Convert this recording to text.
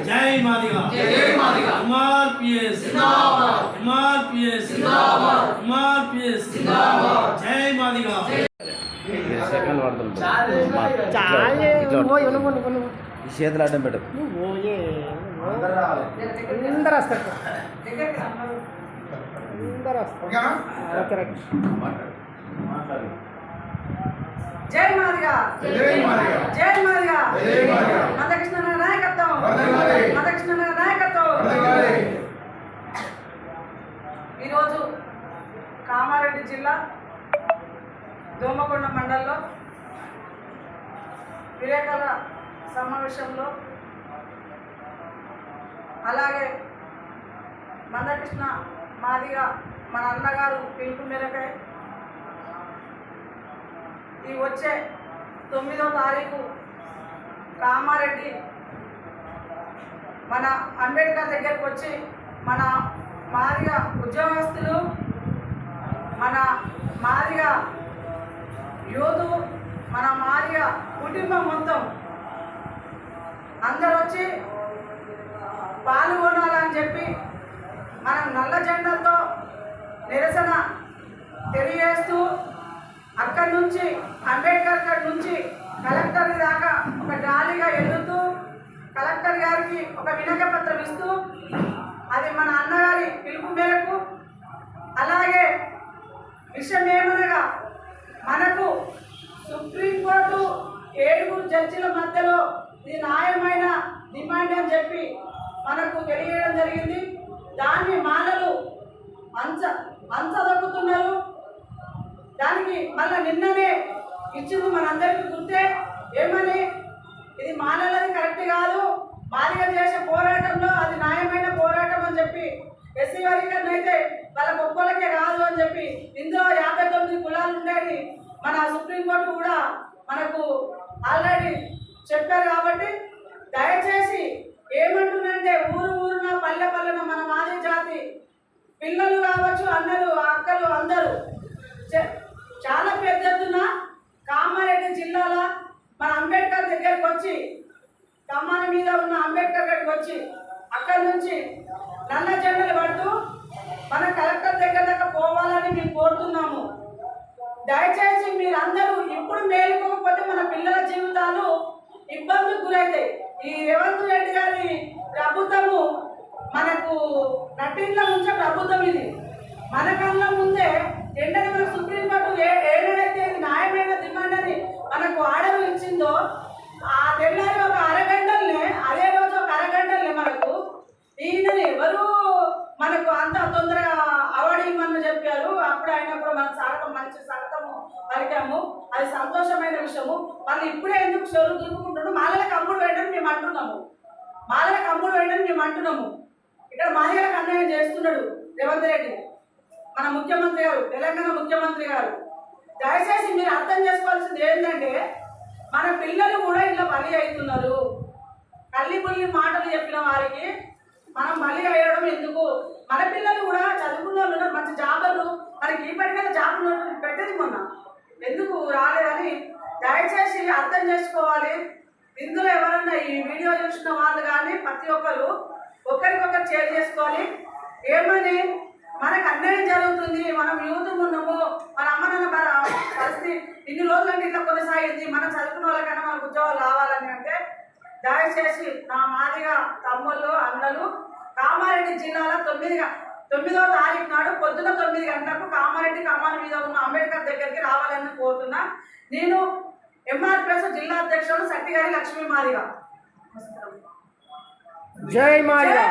జై మాదిగా ఎంఆర్పిఎస్ ఎంఆర్పిఎస్ ఎంఆర్పిఎస్ జై మాదిగా ఈ చేతులు అడ్డం పెట్టదు జై మాదిగా జై మాదిగా మందకృష్ణ నాయకత్వం మందకృష్ణ నాయకత్వం. ఈరోజు కామారెడ్డి జిల్లా దోమకొండ మండలంలో విలేకరుల సమావేశంలో అలాగే మందకృష్ణ మాదిగా మన అన్నగారు పిలుపు మేరకై ఈ వచ్చే 9వ తారీఖు కామారెడ్డి మన అంబేద్కర్ దగ్గరికి వచ్చి మన మాదిగా ఉద్యోగస్తులు మన మాదిగా యూతు మన మాదిగా కుటుంబం మొత్తం అందరూ వచ్చి పాల్గొనాలని చెప్పి మనం నల్ల జెండాతో నిరసన తెలియజేస్తూ అక్కడి నుంచి అంబేద్కర్ గారి నుంచి కలెక్టర్ దాకా ఒక ర్యాలీగా వెళ్తూ కలెక్టర్ గారికి ఒక వినతి పత్రం ఇస్తూ అది మన అన్నగారి పిలుపు మేరకు అలాగే విషయం ఏమనగా మనకు సుప్రీంకోర్టు 7 జడ్జిల మధ్యలో ఇది న్యాయమైన డిమాండ్ అని చెప్పి మనకు తెలియడం జరిగింది. దాన్ని మాలలు అంచదొక్కుతున్నారు. దానికి మళ్ళీ నిన్ననే ఇచ్చింది మనందరికీ గుర్తే ఏమని ఇది మాలలది కరెక్ట్ కాదు, మాదిగా చేసే పోరాటంలో అది న్యాయమైన పోరాటం అని చెప్పి ఎస్సీ వర్గీకరణ అయితే వాళ్ళ గొప్పలకే కాదు అని చెప్పి ఇందులో 59 కులాలు ఉండేది మన సుప్రీంకోర్టు కూడా మనకు ఆల్రెడీ చెప్పారు. కాబట్టి దయచేసి ఏమంటుందంటే ఊరున పల్లె పల్లెన మన మాది జాతి పిల్లలు కావచ్చు అన్నలు అక్కలు అందరూ చాలా పెద్ద ఎత్తున కామారెడ్డి జిల్లాలో మన అంబేద్కర్ దగ్గరికి వచ్చి కమ్మాల మీద ఉన్న అంబేద్కర్ దగ్గరికి వచ్చి అక్కడి నుంచి నల్ల జెండలు పడుతూ మన కలెక్టర్ దగ్గర దాకా పోవాలని మేము కోరుతున్నాము. దయచేసి మీరందరూ ఇప్పుడు మేలుకోకపోతే మన పిల్లల జీవితాలు ఇబ్బందులకు గురవుతాయి. ఈ రేవంత్ రెడ్డి గారి ప్రభుత్వము మనకు నటింట్లో ఉంచే ప్రభుత్వం ఇది. మన కళ్ళ ముందే ఏంటంటే మన సుప్రీంకోర్టు ఏదైతే న్యాయమైన డిమాండ్ అని మనకు ఆర్డర్ ఇచ్చిందో ఆ తెల్లారి ఒక అరగంటలనే అదే రోజు ఒక అరగంటలనే మనకు ఈయనని ఎవరు మనకు అంత తొందరగా అవార్డు ఇవ్వమని చెప్పారు. అప్పుడు అయినప్పుడు మన మంచి స్వాగతము పలికాము. అది సంతోషమైన విషయము. వాళ్ళు ఇప్పుడే ఎందుకు చెరువు దులుపుకుంటున్నాడు మాలలకు అమ్ముడు వేయడం మేము అంటున్నాము. మాలలకు అమ్ముడు వేయడం మేము అంటున్నాము. ఇక్కడ మహిళలకు అన్యాయం చేస్తున్నాడు రేవంత్ రెడ్డి మన ముఖ్యమంత్రి గారు, తెలంగాణ ముఖ్యమంత్రి గారు. దయచేసి మీరు అర్థం చేసుకోవాల్సింది ఏంటంటే మన పిల్లలు కూడా ఇలా బలి అవుతున్నారు. కల్లిపుల్లి మాటలు చెప్పిన వారికి మనం బలి అయ్యడం ఎందుకు? మన పిల్లలు కూడా చదువుకున్న వాళ్ళు ఉన్నారు, మంచి జాబర్లు, మనకి ఇప్పటికైనా జాబ్ పెట్టేది మొన్న ఎందుకు రాలేదని దయచేసి అర్థం చేసుకోవాలి. ఇందులో ఎవరన్నా ఈ వీడియో చూసిన వాళ్ళు కానీ ప్రతి ఒక్కరు ఒకరికొకరు షేర్ చేసుకోవాలి. ఏమని మనకు అన్యాయం జరుగుతుంది, మనం యూత్ ఉన్నాము, మన అమ్మ నాన్న పరిస్థితి ఇన్ని రోజులంటే ఇట్లా కొనసాగింది, మనం చదువుకున్న వాళ్ళకైనా మనకు ఉద్యోగాలు రావాలని అంటే దయచేసి నా మాదిగా తమ్ముళ్ళు అన్నలు కామారెడ్డి జిల్లాలో 9వ తారీఖు నాడు పొద్దున 9 గంటలకు కామారెడ్డి కమ్మాల మీద ఉన్న అంబేద్కర్ దగ్గరికి రావాలని కోరుతున్నా. నేను ఎంఆర్పిఎస్ జిల్లా అధ్యక్షుడు సట్టిగారి లక్ష్మీ మాదిగా. జై మాదిగా.